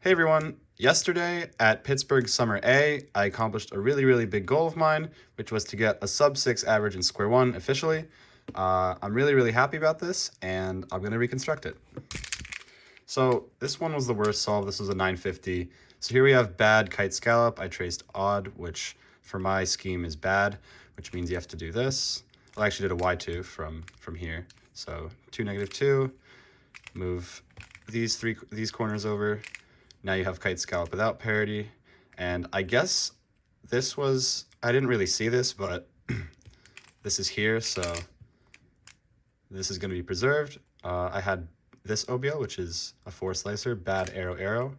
Hey everyone, yesterday at Pittsburgh Summer A, I accomplished a really big goal of mine, which was to get a sub 6 average in Square-1 officially. I'm really happy about this, and I'm going to reconstruct it. So this one was the worst solve. This was a 950. So here we have bad kite scallop. I traced odd, which for my scheme is bad, which means you have to do this. I actually did a Y2 from here. So 2, -2, move these corners over. Now you have kite scallop without parity. And I guess this was, I didn't really see this, but this is here, so this is going to be preserved. I had this OBL, which is a 4 slicer, bad arrow.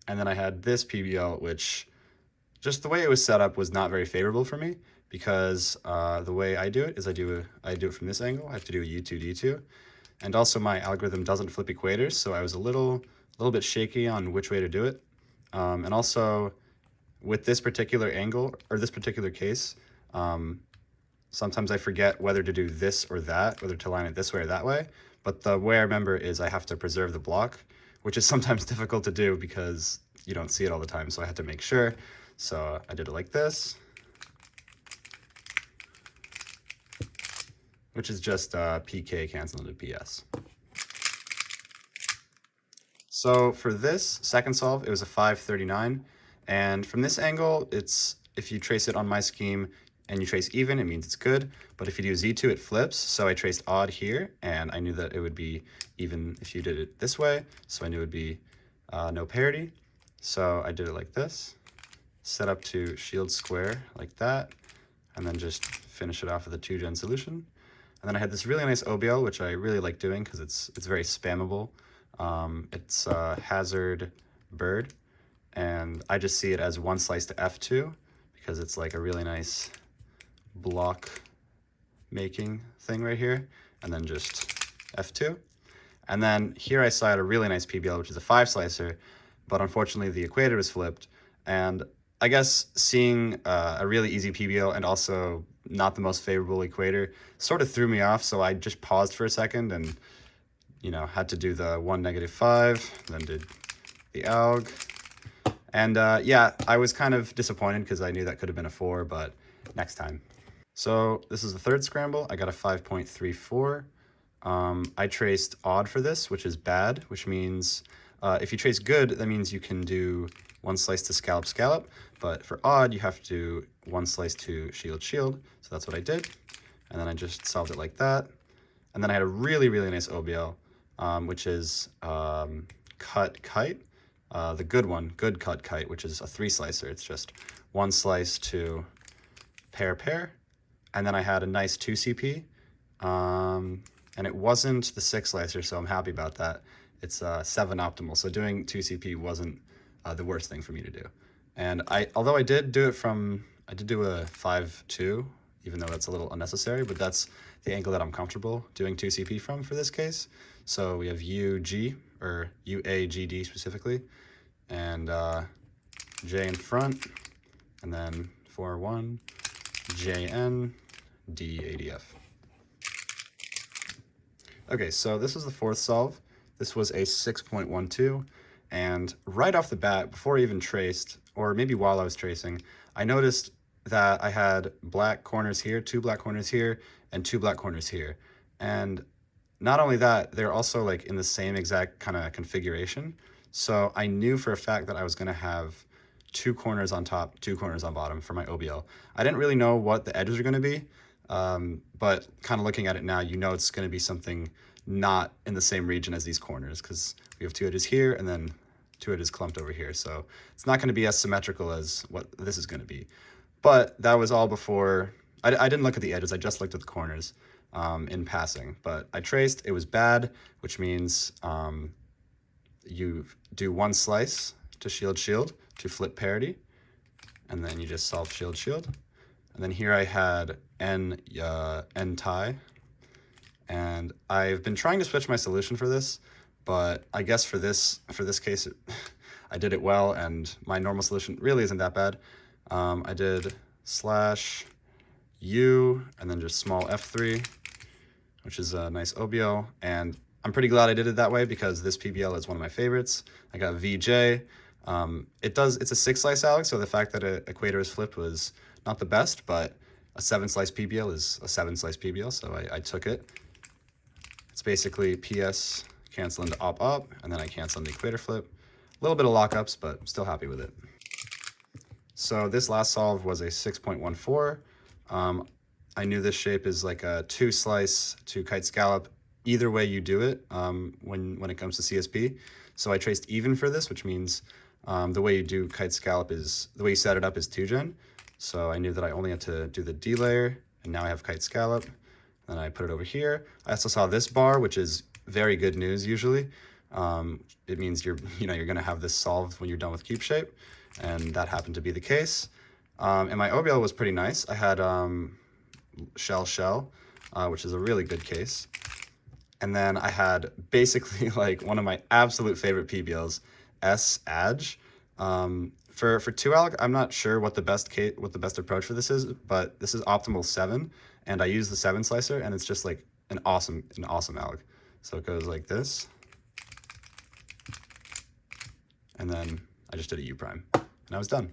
And then I had this PBL, which just the way it was set up was not very favorable for me, because the way I do it is I do it from this angle. I have to do a U2 D2. And also my algorithm doesn't flip equators, so I was a little bit shaky on which way to do it. And also with this particular angle, or this particular case, sometimes I forget whether to do this or that, whether to line it this way or that way. But the way I remember is I have to preserve the block, which is sometimes difficult to do because you don't see it all the time, so I had to make sure. So I did it like this, which is just PK canceled into PS. So for this second solve, it was a 539. And from this angle, it's, if you trace it on my scheme and you trace even, it means it's good. But if you do Z2, it flips. So I traced odd here, and I knew that it would be even if you did it this way. So I knew it would be no parity. So I did it like this, set up to shield square like that, and then just finish it off with a 2-gen solution. And then I had this really nice OBL, which I really like doing because it's very spammable. It's hazard bird, and I just see it as 1 slice to F2 because it's like a really nice block making thing right here, and then just F2. And then here I saw a really nice PBL, which is a 5 slicer, but unfortunately the equator is flipped. And I guess seeing a really easy PBL and also not the most favorable equator sort of threw me off, so I just paused for a second and, you know, had to do the 1 -5, then did the alg. And yeah, I was kind of disappointed because I knew that could have been a 4, but next time. So this is the third scramble. I got a 5.34. I traced odd for this, which is bad, which means if you trace good, that means you can do 1 slice to scallop, but for odd, you have to do 1 slice to shield. So that's what I did. And then I just solved it like that. And then I had a really nice OBL, which is cut kite, the good one, good cut kite, which is a 3 slicer. It's just 1 slice to pair. And then I had a nice 2 CP, and it wasn't the 6 slicer, so I'm happy about that. It's 7 optimal, so doing 2 CP wasn't the worst thing for me to do. And although I did do a 5-2, even though that's a little unnecessary, but that's the angle that I'm comfortable doing 2 CP from for this case. So we have UG, or UAGD specifically, and J in front, and then 4-1, JN, DADF. Okay, so this was the fourth solve. This was a 6.12, and right off the bat, before I even traced, or maybe while I was tracing, I noticed that I had black corners here, 2 black corners here, and 2 black corners here. And not only that, they're also like in the same exact kind of configuration. So I knew for a fact that I was gonna have 2 corners on top, 2 corners on bottom for my OBL. I didn't really know what the edges are gonna be, but kind of looking at it now, you know it's gonna be something not in the same region as these corners, because we have 2 edges here and then 2 edges clumped over here. So it's not gonna be as symmetrical as what this is gonna be. But that was all before, I didn't look at the edges, I just looked at the corners in passing. But I traced, it was bad, which means you do 1 slice to shield to flip parity, and then you just solve shield. And then here I had N tie, and I've been trying to switch my solution for this, but I guess for this case, I did it well, and my normal solution really isn't that bad. I did /U and then just small f3, which is a nice OBL, and I'm pretty glad I did it that way because this PBL is one of my favorites. I got VJ. It's a 6-slice alg, so the fact that equator is flipped was not the best, but a 7-slice PBL is a 7-slice PBL, so I took it. It's basically PS cancel into op, and then I cancel into equator flip. A little bit of lockups, but I'm still happy with it. So this last solve was a 6.14. I knew this shape is like a 2-slice to kite scallop. Either way you do it when it comes to CSP. So I traced even for this, which means the way you do kite scallop is, the way you set it up is 2-gen. So I knew that I only had to do the D layer, and now I have kite scallop. Then I put it over here. I also saw this bar, which is very good news usually. It means you're gonna have this solved when you're done with cube shape, and that happened to be the case. And my OBL was pretty nice. I had shell, which is a really good case. And then I had basically like one of my absolute favorite PBLs, S Adj. For 2-alg, I'm not sure what the best approach for this is, but this is optimal 7, and I use the 7-slicer, and it's just like an awesome alg. So it goes like this, and then I just did a U prime, and I was done.